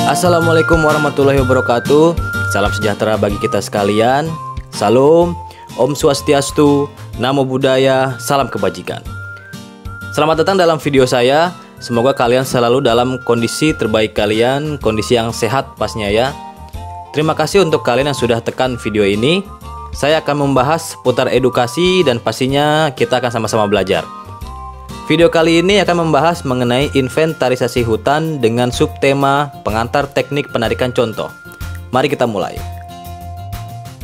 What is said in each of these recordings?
Assalamualaikum warahmatullahi wabarakatuh. Salam sejahtera bagi kita sekalian. Salam, Om Swastiastu, Namo Buddhaya, salam kebajikan. Selamat datang dalam video saya. Semoga kalian selalu dalam kondisi terbaik kalian, kondisi yang sehat pastinya ya. Terima kasih untuk kalian yang sudah tekan video ini. Saya akan membahas seputar edukasi dan pastinya kita akan sama-sama belajar. Video kali ini akan membahas mengenai inventarisasi hutan dengan subtema pengantar teknik penarikan contoh. Mari kita mulai.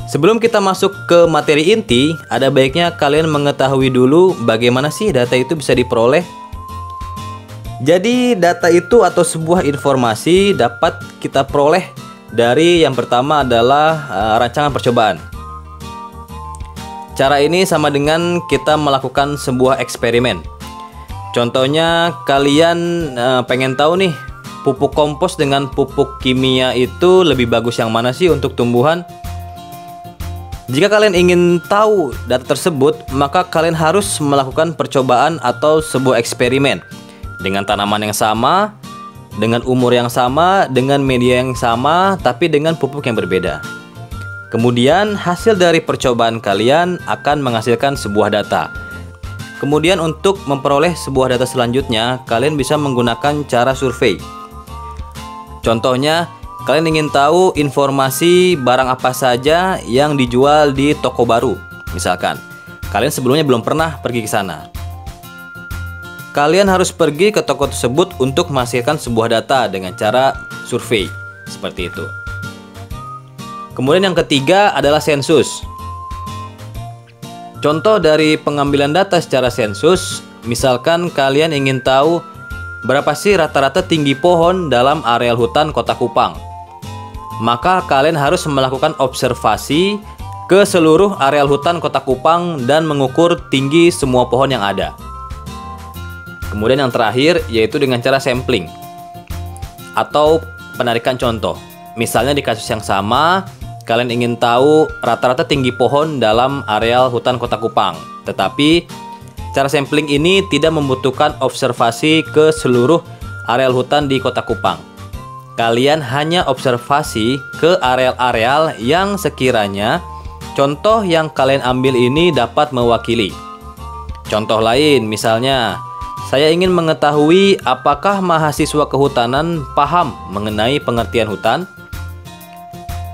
Sebelum kita masuk ke materi inti, ada baiknya kalian mengetahui dulu bagaimana sih data itu bisa diperoleh. Jadi data itu atau sebuah informasi dapat kita peroleh dari yang pertama adalah rancangan percobaan. Cara ini sama dengan kita melakukan sebuah eksperimen. Contohnya kalian pengen tahu nih, pupuk kompos dengan pupuk kimia itu lebih bagus yang mana sih untuk tumbuhan? Jika kalian ingin tahu data tersebut, maka kalian harus melakukan percobaan atau sebuah eksperimen dengan tanaman yang sama, dengan umur yang sama, dengan media yang sama, tapi dengan pupuk yang berbeda. Kemudian hasil dari percobaan kalian akan menghasilkan sebuah data. Kemudian untuk memperoleh sebuah data selanjutnya, kalian bisa menggunakan cara survei. Contohnya, kalian ingin tahu informasi barang apa saja yang dijual di toko baru. Misalkan, kalian sebelumnya belum pernah pergi ke sana. Kalian harus pergi ke toko tersebut untuk menghasilkan sebuah data dengan cara survei. Seperti itu. Kemudian yang ketiga adalah sensus. Contoh dari pengambilan data secara sensus, misalkan kalian ingin tahu berapa sih rata-rata tinggi pohon dalam areal hutan Kota Kupang. Maka kalian harus melakukan observasi ke seluruh areal hutan Kota Kupang dan mengukur tinggi semua pohon yang ada. Kemudian yang terakhir yaitu dengan cara sampling atau penarikan contoh. Misalnya di kasus yang sama, kalian ingin tahu rata-rata tinggi pohon dalam areal hutan Kota Kupang. Tetapi cara sampling ini tidak membutuhkan observasi ke seluruh areal hutan di Kota Kupang. Kalian hanya observasi ke areal-areal yang sekiranya contoh yang kalian ambil ini dapat mewakili. Contoh lain misalnya, saya ingin mengetahui apakah mahasiswa kehutanan paham mengenai pengertian hutan.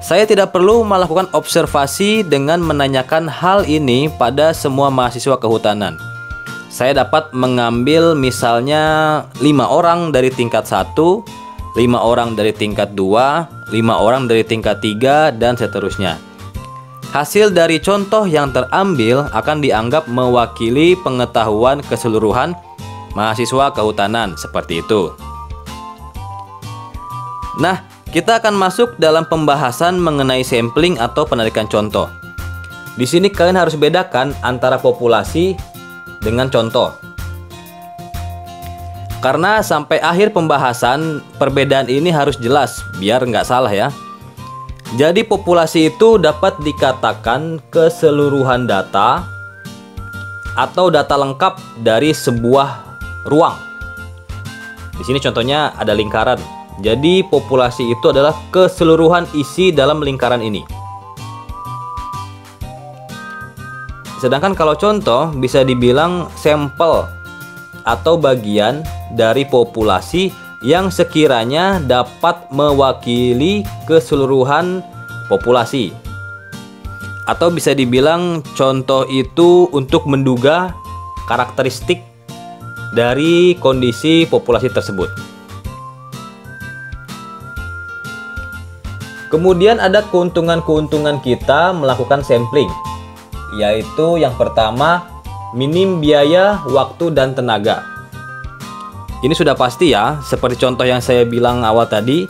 Saya tidak perlu melakukan observasi dengan menanyakan hal ini pada semua mahasiswa kehutanan. Saya dapat mengambil misalnya 5 orang dari tingkat 1, 5 orang dari tingkat 2, 5 orang dari tingkat 3, dan seterusnya. Hasil dari contoh yang terambil akan dianggap mewakili pengetahuan keseluruhan mahasiswa kehutanan, seperti itu. Nah, kita akan masuk dalam pembahasan mengenai sampling atau penarikan contoh. Di sini kalian harus bedakan antara populasi dengan contoh. Karena sampai akhir pembahasan, perbedaan ini harus jelas, biar nggak salah ya. Jadi populasi itu dapat dikatakan keseluruhan data atau data lengkap dari sebuah ruang. Di sini contohnya ada lingkaran. Jadi populasi itu adalah keseluruhan isi dalam lingkaran ini. Sedangkan kalau contoh bisa dibilang sampel atau bagian dari populasi yang sekiranya dapat mewakili keseluruhan populasi. Atau bisa dibilang contoh itu untuk menduga karakteristik dari kondisi populasi tersebut. Kemudian ada keuntungan-keuntungan kita melakukan sampling, yaitu yang pertama, minim biaya, waktu, dan tenaga. Ini sudah pasti ya, seperti contoh yang saya bilang awal tadi,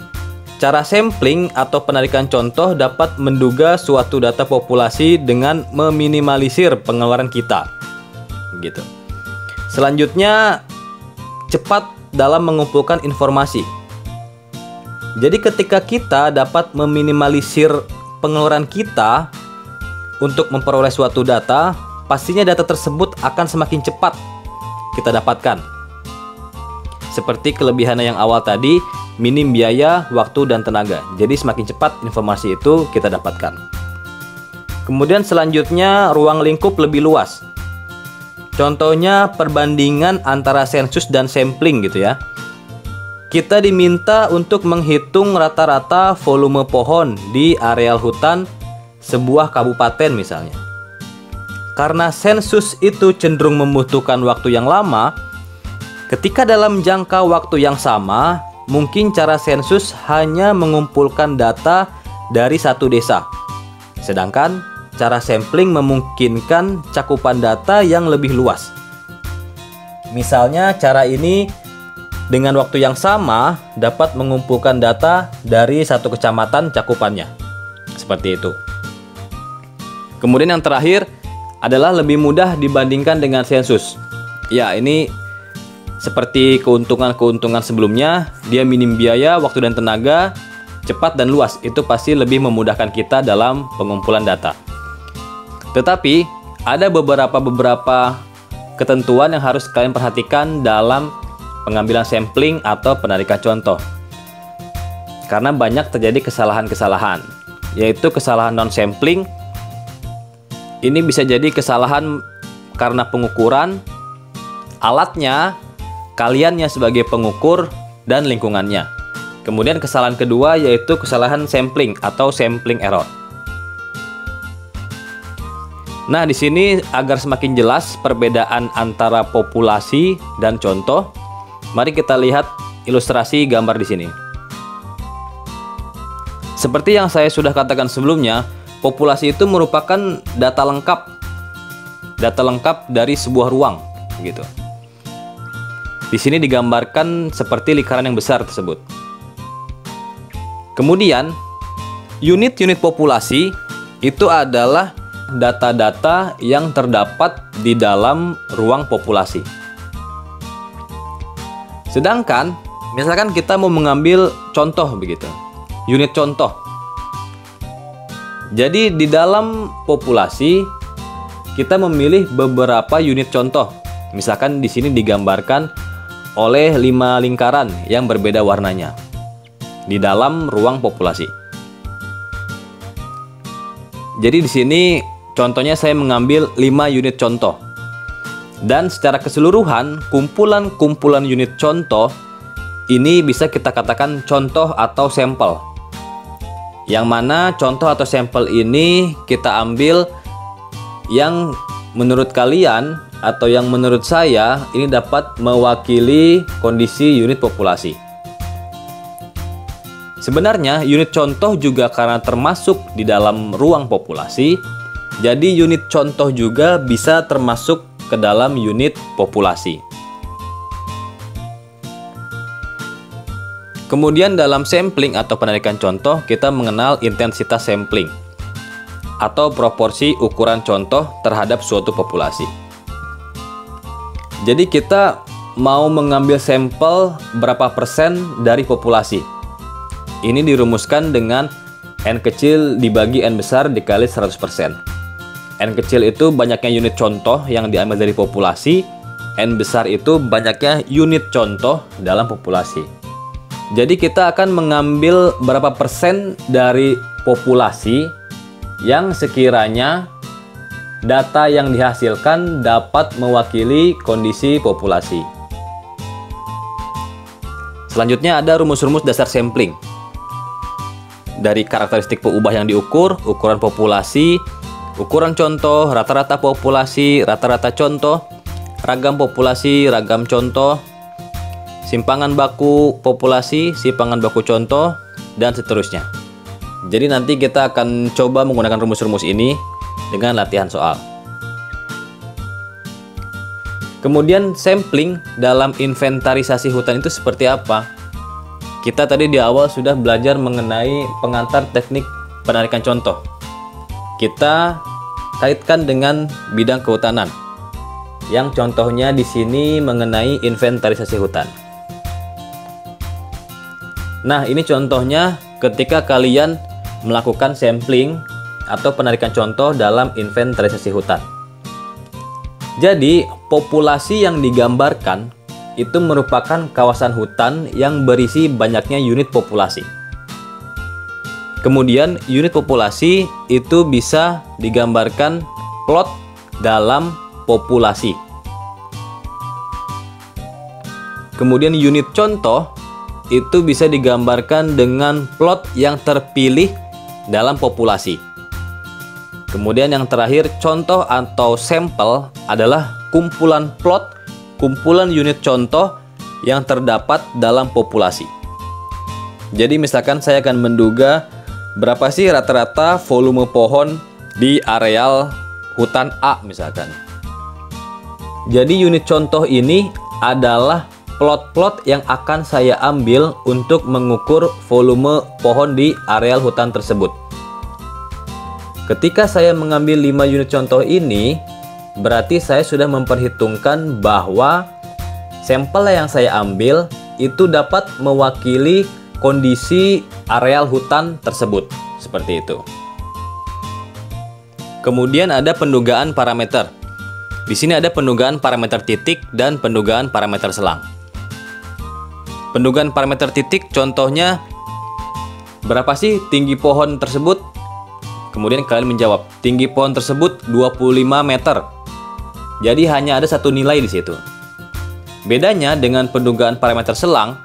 cara sampling atau penarikan contoh dapat menduga suatu data populasi dengan meminimalisir pengeluaran kita. Gitu. Selanjutnya, cepat dalam mengumpulkan informasi. Jadi ketika kita dapat meminimalisir pengeluaran kita untuk memperoleh suatu data, pastinya data tersebut akan semakin cepat kita dapatkan. Seperti kelebihan yang awal tadi, minim biaya, waktu, dan tenaga. Jadi semakin cepat informasi itu kita dapatkan. Kemudian selanjutnya ruang lingkup lebih luas. Contohnya perbandingan antara sensus dan sampling gitu ya. Kita diminta untuk menghitung rata-rata volume pohon di areal hutan sebuah kabupaten misalnya. Karena sensus itu cenderung membutuhkan waktu yang lama, ketika dalam jangka waktu yang sama, mungkin cara sensus hanya mengumpulkan data dari satu desa. Sedangkan cara sampling memungkinkan cakupan data yang lebih luas. Misalnya cara ini dengan waktu yang sama dapat mengumpulkan data dari satu kecamatan cakupannya. Seperti itu. Kemudian yang terakhir adalah lebih mudah dibandingkan dengan sensus. Ya, ini seperti keuntungan-keuntungan sebelumnya, dia minim biaya, waktu dan tenaga, cepat dan luas. Itu pasti lebih memudahkan kita dalam pengumpulan data. Tetapi ada beberapa ketentuan yang harus kalian perhatikan dalam pengambilan sampling atau penarikan contoh. Karena banyak terjadi kesalahan-kesalahan, yaitu kesalahan non-sampling. Ini bisa jadi kesalahan karena pengukuran, alatnya, kaliannya sebagai pengukur, dan lingkungannya. Kemudian kesalahan kedua yaitu kesalahan sampling atau sampling error. Nah, di sini agar semakin jelas perbedaan antara populasi dan contoh, mari kita lihat ilustrasi gambar di sini. Seperti yang saya sudah katakan sebelumnya, populasi itu merupakan data lengkap dari sebuah ruang, gitu. Di sini digambarkan seperti lingkaran yang besar tersebut. Kemudian, unit-unit populasi itu adalah data-data yang terdapat di dalam ruang populasi. Sedangkan, misalkan kita mau mengambil contoh begitu, unit contoh. Jadi di dalam populasi kita memilih beberapa unit contoh. Misalkan di sini digambarkan oleh 5 lingkaran yang berbeda warnanya di dalam ruang populasi. Jadi di sini contohnya saya mengambil 5 unit contoh. Dan secara keseluruhan kumpulan-kumpulan unit contoh ini bisa kita katakan contoh atau sampel. Yang mana contoh atau sampel ini kita ambil yang menurut kalian atau yang menurut saya ini dapat mewakili kondisi unit populasi. Sebenarnya unit contoh juga karena termasuk di dalam ruang populasi, jadi unit contoh juga bisa termasuk ke dalam unit populasi. Kemudian dalam sampling atau penarikan contoh kita mengenal intensitas sampling atau proporsi ukuran contoh terhadap suatu populasi. Jadi kita mau mengambil sampel berapa persen dari populasi. Ini dirumuskan dengan N kecil dibagi N besar dikali 100%. N kecil itu banyaknya unit contoh yang diambil dari populasi, N besar itu banyaknya unit contoh dalam populasi. Jadi kita akan mengambil berapa persen dari populasi yang sekiranya data yang dihasilkan dapat mewakili kondisi populasi. Selanjutnya ada rumus-rumus dasar sampling. Dari karakteristik peubah yang diukur, ukuran populasi, ukuran contoh, rata-rata populasi, rata-rata contoh, ragam populasi, ragam contoh, simpangan baku populasi, simpangan baku contoh, dan seterusnya. Jadi nanti kita akan coba menggunakan rumus-rumus ini dengan latihan soal. Kemudian sampling dalam inventarisasi hutan itu seperti apa? Kita tadi di awal sudah belajar mengenai pengantar teknik penarikan contoh. Kita kaitkan dengan bidang kehutanan. Yang contohnya di sini mengenai inventarisasi hutan. Nah, ini contohnya ketika kalian melakukan sampling atau penarikan contoh dalam inventarisasi hutan. Jadi, populasi yang digambarkan itu merupakan kawasan hutan yang berisi banyaknya unit populasi. Kemudian unit populasi itu bisa digambarkan plot dalam populasi. Kemudian unit contoh itu bisa digambarkan dengan plot yang terpilih dalam populasi. Kemudian yang terakhir, contoh atau sampel adalah kumpulan plot, kumpulan unit contoh yang terdapat dalam populasi. Jadi misalkan saya akan menduga berapa sih rata-rata volume pohon di areal hutan A misalkan. Jadi unit contoh ini adalah plot-plot yang akan saya ambil untuk mengukur volume pohon di areal hutan tersebut. Ketika saya mengambil 5 unit contoh ini, berarti saya sudah memperhitungkan bahwa sampel yang saya ambil itu dapat mewakili kondisi areal hutan tersebut. Seperti itu. Kemudian ada pendugaan parameter. Di sini ada pendugaan parameter titik dan pendugaan parameter selang. Pendugaan parameter titik contohnya berapa sih tinggi pohon tersebut? Kemudian kalian menjawab, tinggi pohon tersebut 25 meter. Jadi hanya ada satu nilai di situ. Bedanya dengan pendugaan parameter selang,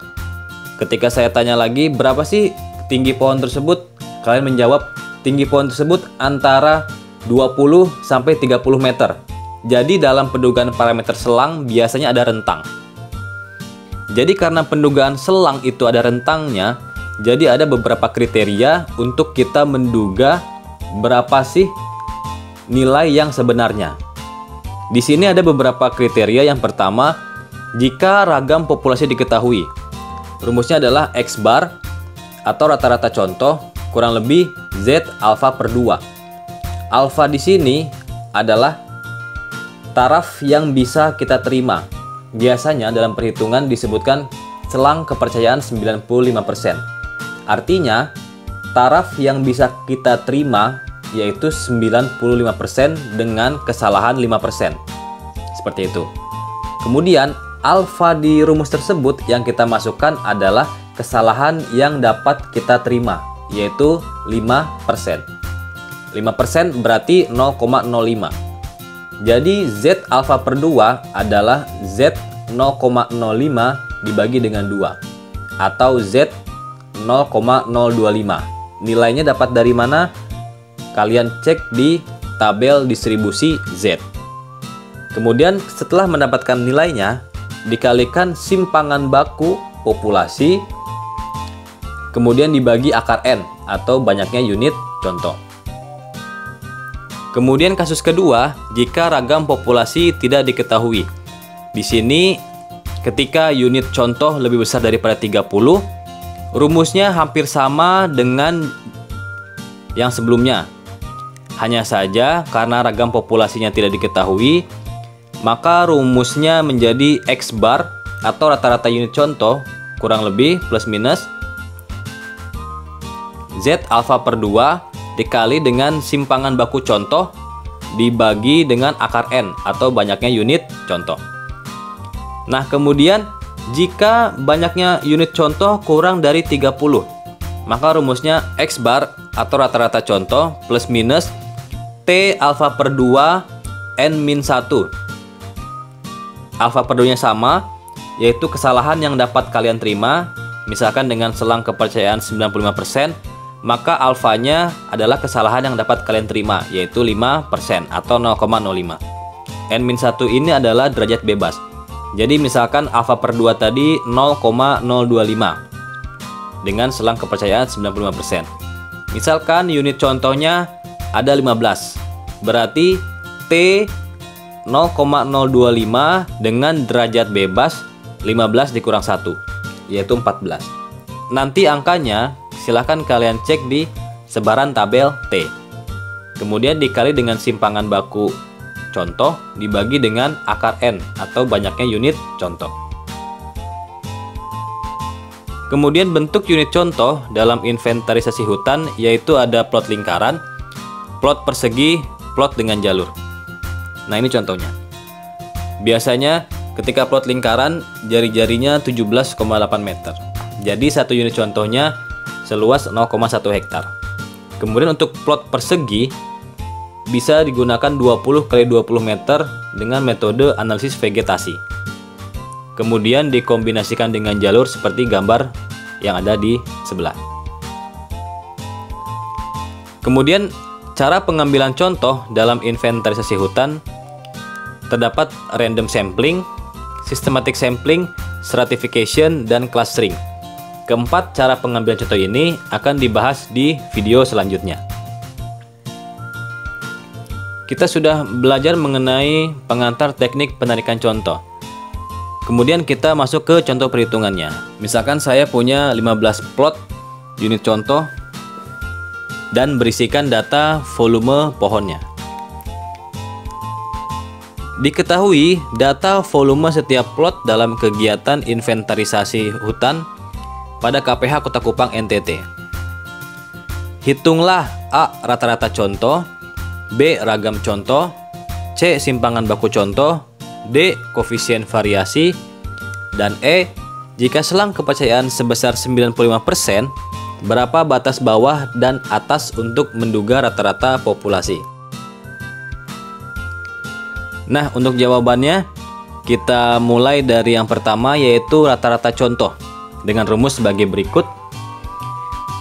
ketika saya tanya lagi berapa sih tinggi pohon tersebut? Kalian menjawab, tinggi pohon tersebut antara 20 sampai 30 meter. Jadi dalam pendugaan parameter selang biasanya ada rentang. Jadi karena pendugaan selang itu ada rentangnya, jadi ada beberapa kriteria untuk kita menduga berapa sih nilai yang sebenarnya. Di sini ada beberapa kriteria. Yang pertama, jika ragam populasi diketahui. Rumusnya adalah X bar atau rata-rata contoh kurang lebih Z alfa per 2. Alfa di sini adalah taraf yang bisa kita terima. Biasanya dalam perhitungan disebutkan selang kepercayaan 95%. Artinya, taraf yang bisa kita terima yaitu 95% dengan kesalahan 5%. Seperti itu. Kemudian, alfa di rumus tersebut yang kita masukkan adalah kesalahan yang dapat kita terima, yaitu 5%. 5% berarti 0,05. Jadi Z alfa per 2 adalah Z 0,05 dibagi dengan 2 atau Z 0,025. Nilainya dapat dari mana? Kalian cek di tabel distribusi Z. Kemudian setelah mendapatkan nilainya, dikalikan simpangan baku populasi, kemudian dibagi akar N atau banyaknya unit contoh. Kemudian kasus kedua, jika ragam populasi tidak diketahui. Di sini ketika unit contoh lebih besar daripada 30, rumusnya hampir sama dengan yang sebelumnya. Hanya saja karena ragam populasinya tidak diketahui, maka rumusnya menjadi X bar atau rata-rata unit contoh kurang lebih plus minus Z alfa per 2 dikali dengan simpangan baku contoh dibagi dengan akar N atau banyaknya unit contoh. Nah, kemudian jika banyaknya unit contoh kurang dari 30, maka rumusnya X bar atau rata-rata contoh plus minus T alfa per 2 N min 1. Alfa per 2 nya sama, yaitu kesalahan yang dapat kalian terima. Misalkan dengan selang kepercayaan 95%, maka alfanya adalah kesalahan yang dapat kalian terima, yaitu 5% atau 0,05. N-1 ini adalah derajat bebas. Jadi misalkan alfa per 2 tadi 0,025 dengan selang kepercayaan 95%. Misalkan unit contohnya ada 15, berarti T 0,025 dengan derajat bebas 15 dikurang 1, yaitu 14. Nanti angkanya silahkan kalian cek di sebaran tabel T. Kemudian dikali dengan simpangan baku contoh dibagi dengan akar N atau banyaknya unit contoh. Kemudian bentuk unit contoh dalam inventarisasi hutan yaitu ada plot lingkaran, plot persegi, plot dengan jalur. Nah, ini contohnya. Biasanya Ketika plot lingkaran, jari-jarinya 17,8 meter. Jadi satu unit contohnya seluas 0,1 hektar. Kemudian untuk plot persegi bisa digunakan 20 x 20 meter dengan metode analisis vegetasi. Kemudian dikombinasikan dengan jalur seperti gambar yang ada di sebelah. Kemudian cara pengambilan contoh dalam inventarisasi hutan terdapat random sampling, systematic sampling, stratification, dan clustering. Keempat cara pengambilan contoh ini akan dibahas di video selanjutnya. Kita sudah belajar mengenai pengantar teknik penarikan contoh. Kemudian kita masuk ke contoh perhitungannya. Misalkan saya punya 15 plot unit contoh dan berisikan data volume pohonnya. Diketahui data volume setiap plot dalam kegiatan inventarisasi hutan pada KPH Kota Kupang NTT. Hitunglah A. Rata-rata contoh, B. Ragam contoh, C. Simpangan baku contoh, D. Koefisien variasi, dan E. Jika selang kepercayaan sebesar 95%, berapa batas bawah dan atas untuk menduga rata-rata populasi? Nah, untuk jawabannya kita mulai dari yang pertama, yaitu rata-rata contoh dengan rumus sebagai berikut.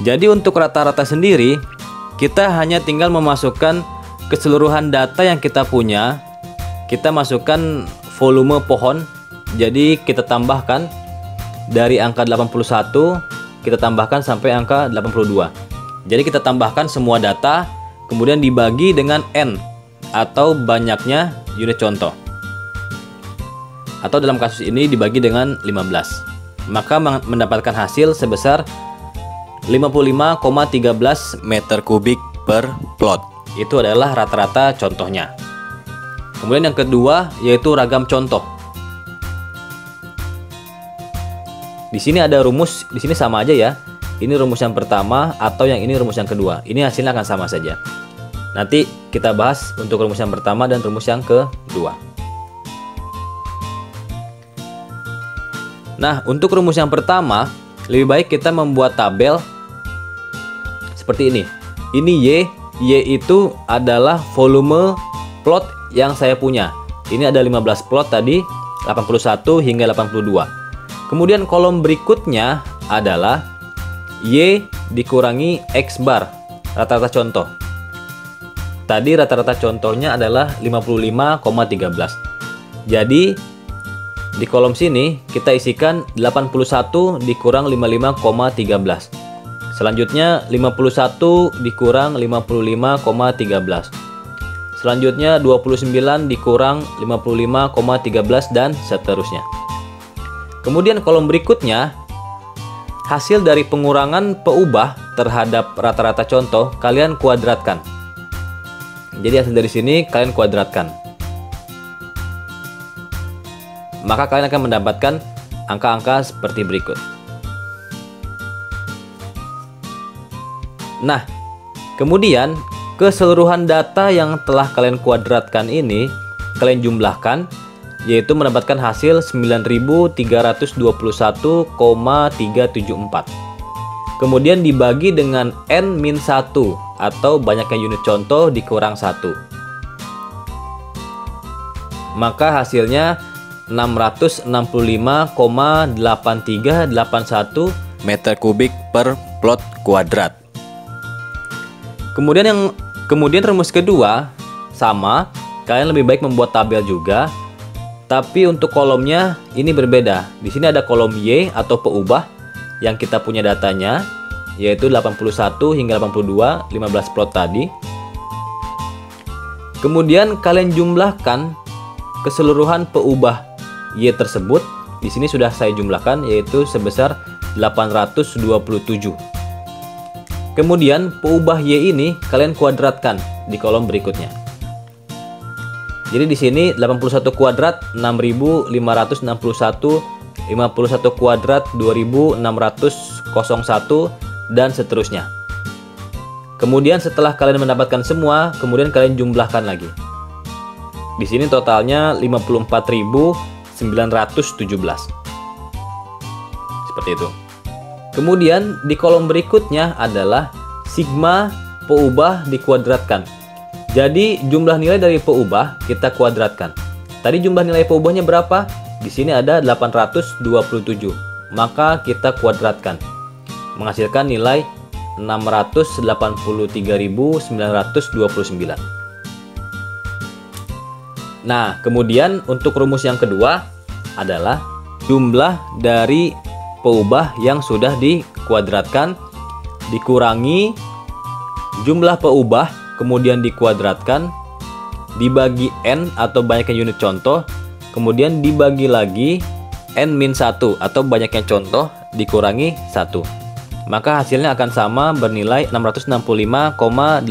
Jadi untuk rata-rata sendiri, kita hanya tinggal memasukkan keseluruhan data yang kita punya. Kita masukkan volume pohon, jadi kita tambahkan dari angka 81, kita tambahkan sampai angka 82. Jadi kita tambahkan semua data, kemudian dibagi dengan N atau banyaknya unit contoh, atau dalam kasus ini dibagi dengan 15, maka mendapatkan hasil sebesar 55,13 meter kubik per plot. Itu adalah rata-rata contohnya. Kemudian yang kedua yaitu ragam contoh. Di sini ada rumus, di sini sama aja ya. Ini rumus yang pertama atau yang ini rumus yang kedua. Ini hasilnya akan sama saja. Nanti kita bahas untuk rumus yang pertama dan rumus yang kedua. Nah, untuk rumus yang pertama, lebih baik kita membuat tabel seperti ini. Ini Y itu adalah volume plot yang saya punya. Ini ada 15 plot tadi, 81 hingga 82. Kemudian kolom berikutnya adalah Y dikurangi X bar, rata-rata contoh. Tadi rata-rata contohnya adalah 55,13. Jadi di kolom sini kita isikan 81 dikurang 55,13. Selanjutnya 51 dikurang 55,13. Selanjutnya 29 dikurang 55,13 dan seterusnya. Kemudian kolom berikutnya, hasil dari pengurangan peubah terhadap rata-rata contoh kalian kuadratkan. Jadi hasil dari sini kalian kuadratkan. Maka kalian akan mendapatkan angka-angka seperti berikut. Nah, kemudian keseluruhan data yang telah kalian kuadratkan ini kalian jumlahkan, yaitu mendapatkan hasil 9.321,374. Kemudian dibagi dengan N-1 atau banyaknya unit contoh dikurang 1. Maka hasilnya 665,8381 meter kubik per plot kuadrat. Kemudian rumus kedua sama, kalian lebih baik membuat tabel juga, tapi untuk kolomnya ini berbeda. Di sini ada kolom Y atau peubah yang kita punya datanya, yaitu 81 hingga 82, 15 plot tadi. Kemudian kalian jumlahkan keseluruhan peubah Y tersebut. Di sini sudah saya jumlahkan, yaitu sebesar 827. Kemudian peubah Y ini kalian kuadratkan di kolom berikutnya. Jadi di sini 81 kuadrat 6561, 51 kuadrat 2601 dan seterusnya. Kemudian setelah kalian mendapatkan semua, kemudian kalian jumlahkan lagi. Di sini totalnya 54.101 Seperti itu. Kemudian di kolom berikutnya adalah sigma peubah dikuadratkan. Jadi jumlah nilai dari peubah kita kuadratkan. Tadi jumlah nilai peubahnya berapa? Di sini ada 827. Maka kita kuadratkan. Menghasilkan nilai 683.929. Nah, kemudian untuk rumus yang kedua adalah jumlah dari peubah yang sudah dikuadratkan dikurangi jumlah peubah kemudian dikuadratkan dibagi n atau banyaknya unit contoh, kemudian dibagi lagi n-1 atau banyaknya contoh dikurangi 1. Maka hasilnya akan sama bernilai 665,8381.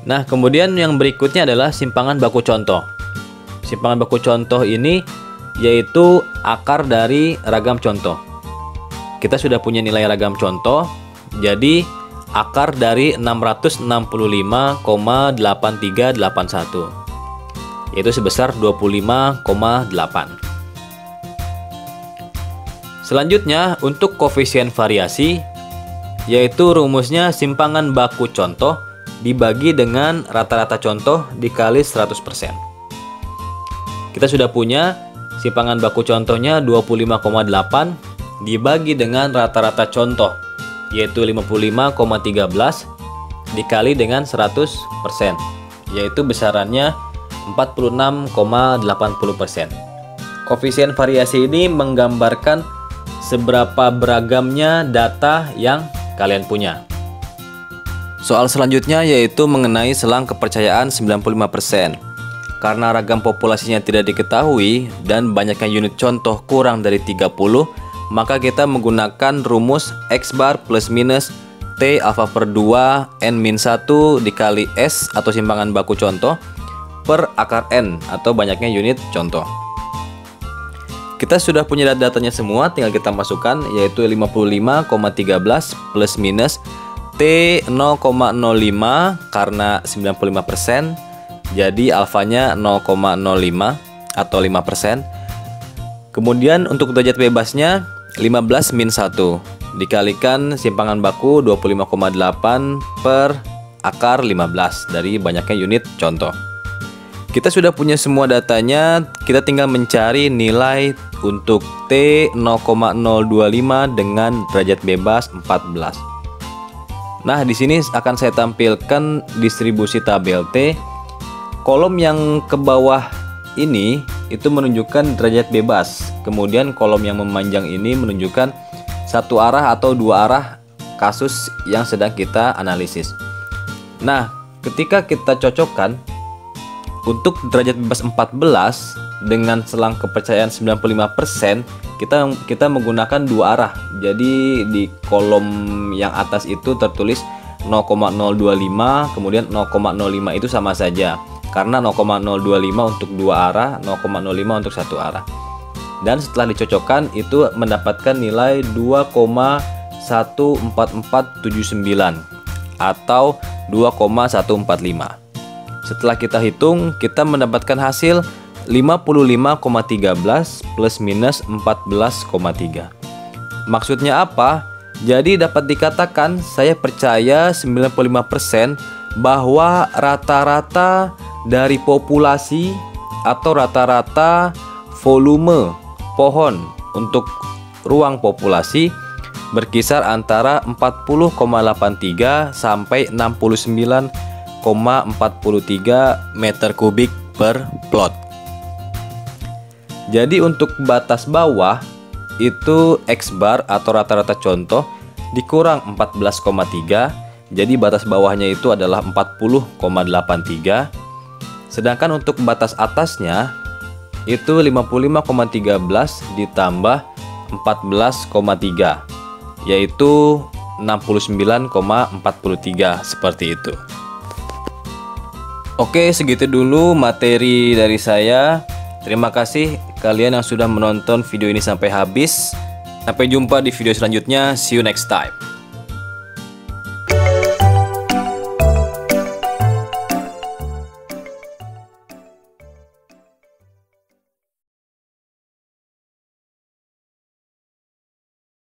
Nah, kemudian yang berikutnya adalah simpangan baku contoh. Simpangan baku contoh ini yaitu akar dari ragam contoh. Kita sudah punya nilai ragam contoh, jadi akar dari 665,8381 yaitu sebesar 25,8. Selanjutnya untuk koefisien variasi yaitu rumusnya simpangan baku contoh dibagi dengan rata-rata contoh dikali 100%. Kita sudah punya simpangan baku contohnya 25,8 dibagi dengan rata-rata contoh yaitu 55,13 dikali dengan 100%, yaitu besarannya 46,80%. Koefisien variasi ini menggambarkan seberapa beragamnya data yang kalian punya. Soal selanjutnya yaitu mengenai selang kepercayaan 95%. Karena ragam populasinya tidak diketahui dan banyaknya unit contoh kurang dari 30, maka kita menggunakan rumus X bar plus minus T alfa per 2 N-1 dikali S atau simpangan baku contoh per akar N atau banyaknya unit contoh. Kita sudah punya datanya semua, tinggal kita masukkan yaitu 55,13 plus minus T 0,05 karena 95%, jadi alfanya 0,05 atau 5%. Kemudian untuk derajat bebasnya 15 min 1 dikalikan simpangan baku 25,8 per akar 15 dari banyaknya unit contoh. Kita sudah punya semua datanya, kita tinggal mencari nilai untuk T 0,025 dengan derajat bebas 14. Nah, di sini akan saya tampilkan distribusi tabel T. Kolom yang ke bawah ini itu menunjukkan derajat bebas. Kemudian kolom yang memanjang ini menunjukkan satu arah atau dua arah kasus yang sedang kita analisis. Nah, ketika kita cocokkan untuk derajat bebas 14 dengan selang kepercayaan 95%, kita menggunakan dua arah. Jadi di kolom yang atas itu tertulis 0,025, kemudian 0,05 itu sama saja. Karena 0,025 untuk dua arah, 0,05 untuk satu arah. Dan setelah dicocokkan itu mendapatkan nilai 2,14479 atau 2,145. Setelah kita hitung, kita mendapatkan hasil 55,13 plus minus 14,3. Maksudnya apa? Jadi dapat dikatakan saya percaya 95% bahwa rata-rata dari populasi atau rata-rata volume pohon untuk ruang populasi berkisar antara 40,83 sampai 69,43 meter kubik per plot. Jadi untuk batas bawah itu X bar atau rata-rata contoh dikurang 14,3. Jadi batas bawahnya itu adalah 40,83. Sedangkan untuk batas atasnya itu 55,13 ditambah 14,3 yaitu 69,43 seperti itu. Oke, segitu dulu materi dari saya. Terima kasih kalian yang sudah menonton video ini sampai habis. Sampai jumpa di video selanjutnya. See you next time.